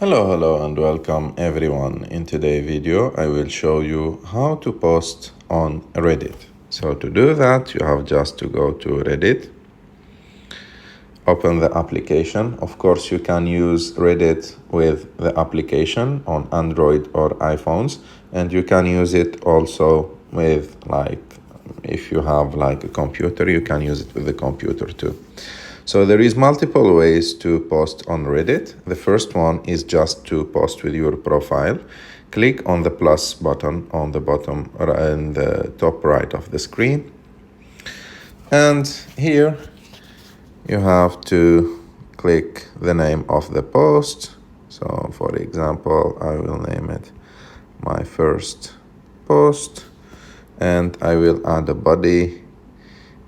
Hello and welcome everyone. In today's video I will show you how to post on Reddit. So to do that you have just to go to Reddit, open the application. Of course you can use Reddit with the application on Android or iPhones, and you can use it also with if you have a computer, you can use it with the computer too. So there is multiple ways to post on Reddit. The first one is just to post with your profile. Click on the plus button on the bottom in the top right of the screen. And here you have to click the name of the post. So for example, I will name it my first post, and I will add a body.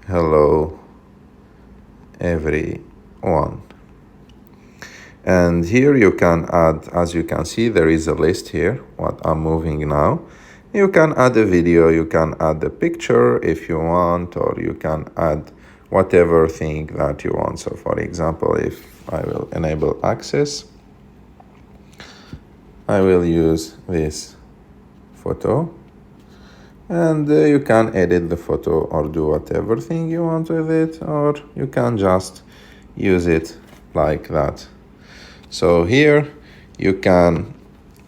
Hello everyone. And here you can add, as you can see, there is a list here, what I'm moving now. You can add a video, you can add a picture if you want, or you can add whatever thing that you want. So for example, if I will enable access, I will use this photo. And you can edit the photo or do whatever thing you want with it, or you can just use it like that. So here you can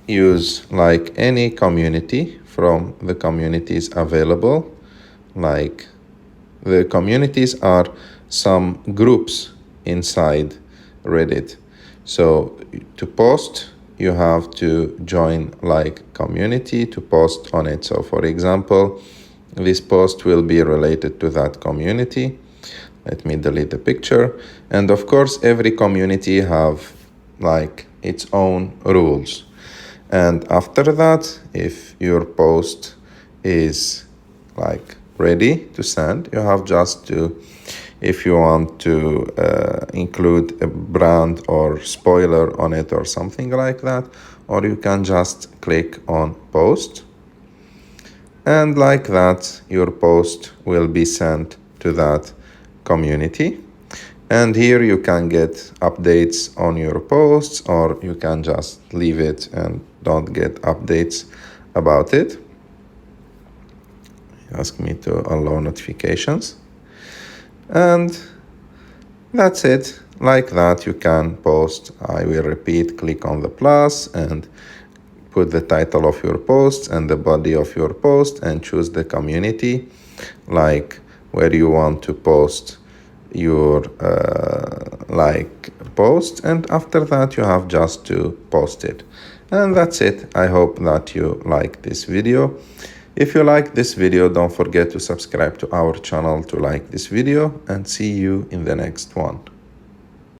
use any community from the communities available. Like the communities are some groups inside Reddit. So to post, you have to join community to post on it. So for example, this post will be related to that community. Let me delete the picture. And of course, every community have its own rules. And after that, if your post is ready to send, you have just to, if you want to include a brand or spoiler on it or something like that, or you can just click on post, and like that your post will be sent to that community. And here you can get updates on your posts, or you can just leave it and don't get updates about it. Ask me to allow notifications. And that's it. Like that you can post. I will repeat, click on the plus and put the title of your post and the body of your post, and choose the community where you want to post your post, and after that you have just to post it. And that's it. I hope that you like this video. If you like this video, don't forget to subscribe to our channel to like this video, and see you in the next one.